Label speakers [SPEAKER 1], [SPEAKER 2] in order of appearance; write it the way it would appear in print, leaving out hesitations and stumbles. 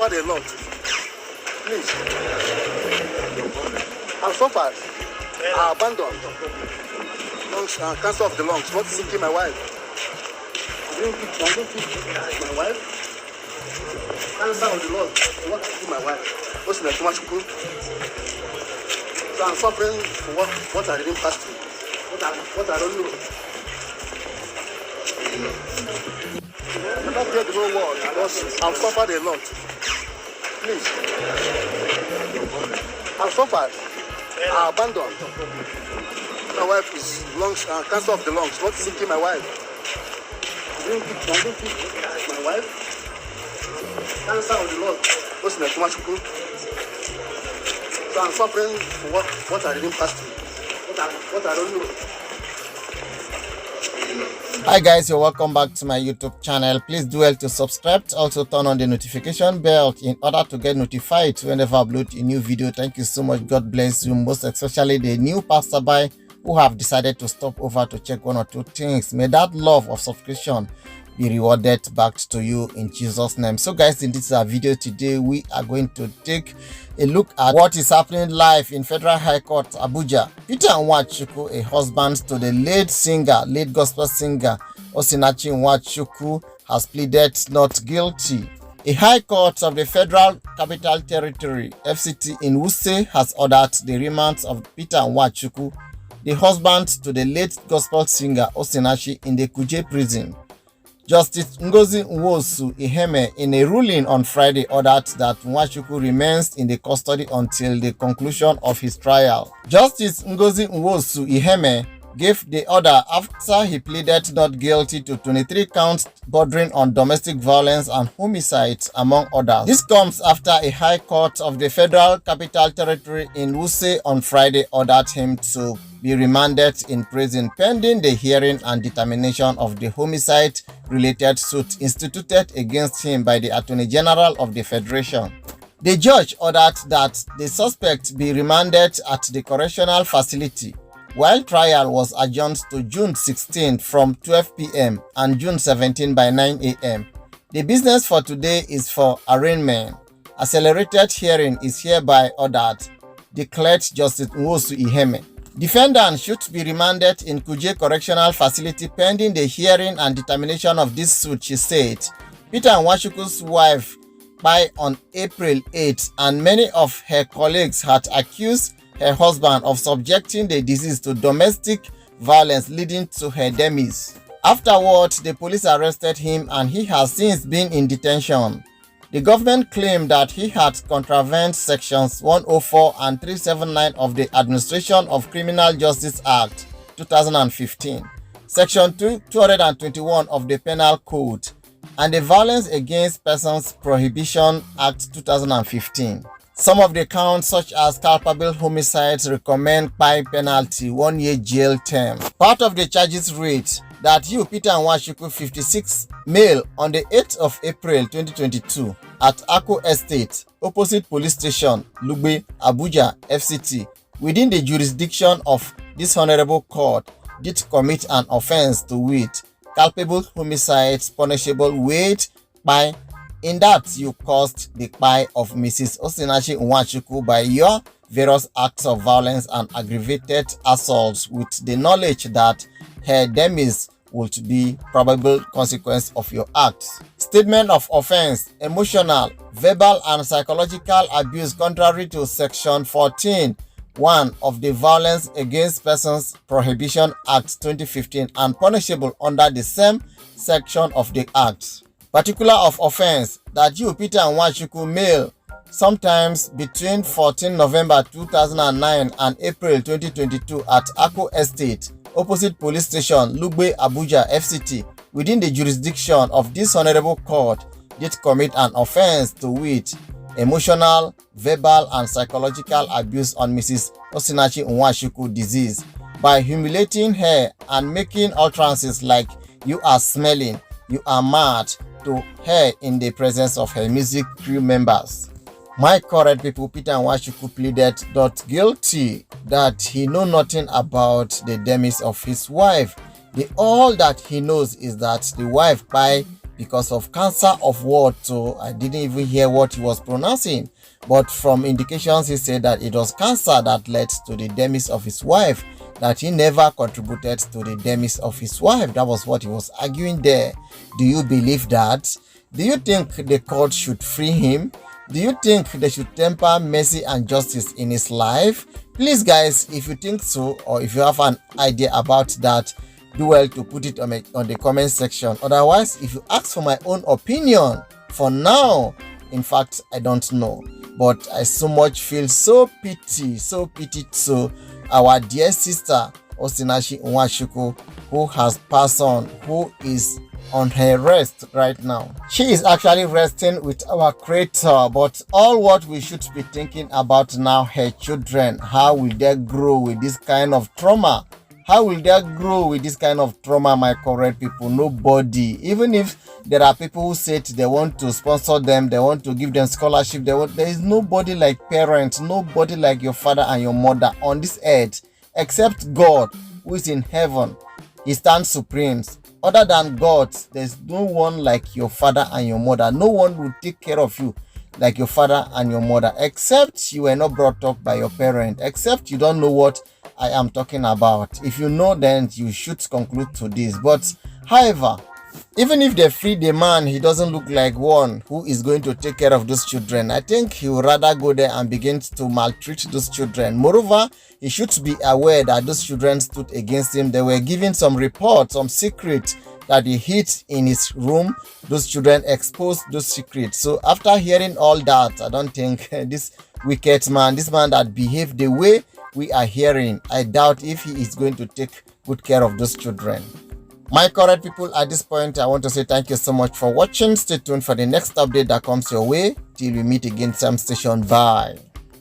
[SPEAKER 1] suffered a lot. Please. I've suffered. I abandoned. Lungs, cancer of the lungs. What is killing my wife? I didn't kill my wife. Cancer of the lungs. What is killing my wife? Osinachi, Nwachukwu. So I'm suffering for what I didn't pass through. What I don't know. I don't get the whole world because I've suffered a lot. Please. I've suffered. I abandoned. My wife is lungs, cancer of the lungs. What is killing my wife? I didn't kill my wife. Cancer of the lungs. Osinachi, Nwachukwu. So I'm suffering for what I didn't pass through. What I don't know.
[SPEAKER 2] Hi guys, you're welcome back to my YouTube channel. Please do well to subscribe. Also turn on the notification bell in order to get notified whenever I upload a new video. Thank you so much. God bless you, most especially the new passerby who have decided to stop over to check one or two things. May that love of subscription be rewarded back to you in Jesus' name. So guys, in this video today, we are going to take a look at what is happening live in Federal High Court, Abuja. Peter Nwachukwu, a husband to the late gospel singer Osinachi Nwachukwu, has pleaded not guilty. A High Court of the Federal Capital Territory, FCT in Wuse, has ordered the remand of Peter Nwachukwu, the husband to the late gospel singer Osinachi, in the Kuje prison. Justice Ngozi Iheme, in a ruling on Friday, ordered that Nwachukwu remains in the custody until the conclusion of his trial. Justice Ngozi Iheme gave the order after he pleaded not guilty to 23 counts bordering on domestic violence and homicide, among others. This comes after a High Court of the Federal Capital Territory in Wuse on Friday ordered him to be remanded in prison pending the hearing and determination of the homicide-related suit instituted against him by the Attorney General of the Federation. The judge ordered that the suspect be remanded at the correctional facility, while trial was adjourned to June 16 from 12 p.m. and June 17 by 9 a.m. The business for today is for arraignment. Accelerated hearing is hereby ordered, declared Justice Ngozi Iheme. Defendant should be remanded in Kuje Correctional Facility pending the hearing and determination of this suit, she said. Peter Nwachukwu's wife died on April 8, and many of her colleagues had accused her husband of subjecting the deceased to domestic violence, leading to her demise. Afterward, the police arrested him and he has since been in detention. The government claimed that he had contravened sections 104 and 379 of the Administration of Criminal Justice Act 2015, section 221 of the Penal Code, and the Violence Against Persons Prohibition Act 2015. Some of the counts, such as culpable homicides, recommend by penalty 1 year jail term. Part of the charges read that Peter Nwachukwu, 56, male, on the 8th of April 2022 at Ako Estate, opposite police station, Lugbe, Abuja, FCT, within the jurisdiction of this honorable court, did commit an offense to wit, culpable homicides punishable with by, in that you caused the death of Mrs. Osinachi Nwachukwu by your various acts of violence and aggravated assaults with the knowledge that her demise would be probable consequence of your acts. Statement of offense: emotional, verbal and psychological abuse contrary to section 14(1) of the Violence Against Persons Prohibition Act 2015 and punishable under the same section of the Act. Particular of offense: that Peter Nwachukwu, male, sometimes between 14 November 2009 and April 2022 at Ako Estate, opposite police station, Lugbe, Abuja, FCT, within the jurisdiction of this honorable court, did commit an offense to wit, emotional, verbal and psychological abuse on Mrs. Osinachi Nwachukwu, deceased, by humiliating her and making utterances like "you are smelling," "you are mad" to her in the presence of her music crew members. My correct people, Peter Nwachukwu pleaded not guilty, that he know nothing about the demise of his wife. All that he knows is that the wife died because of cancer of what? So I didn't even hear what he was pronouncing. But from indications, he said that it was cancer that led to the demise of his wife, that he never contributed to the demise of his wife. That was what he was arguing there. Do you believe that? Do you think the court should free him? Do you think they should temper mercy and justice in his life? Please guys, if you think so, or if you have an idea about that, do well to put it on the comment section. Otherwise, if you ask for my own opinion, for now, in fact, I don't know. But I so much feel so pity to our dear sister Osinachi Nwachukwu, who has passed on, who is on her rest right now. She is actually resting with our creator, but all what we should be thinking about now, her children, how will they grow with this kind of trauma? How will they grow with this kind of trauma, my correct people? Nobody. Even if there are people who said they want to sponsor them, they want to give them scholarship, there is nobody like parents, nobody like your father and your mother on this earth, except God who is in heaven. He stands supreme. Other than God, there's no one like your father and your mother. No one will take care of you like your father and your mother, except you were not brought up by your parent, except you don't know what I am talking about. If you know, then you should conclude to this. But however, even if they free the man, he doesn't look like one who is going to take care of those children. I think he would rather go there and begin to maltreat those children. Moreover, he should be aware that those children stood against him. They were giving some reports, some secrets that he hid in his room. Those children exposed those secrets. So after hearing all that, I don't think this wicked man, this man that behaved the way we are hearing, I doubt if he is going to take good care of those children. My correct people, at this point, I want to say thank you so much for watching. Stay tuned for the next update that comes your way. Till we meet again, same station. Bye.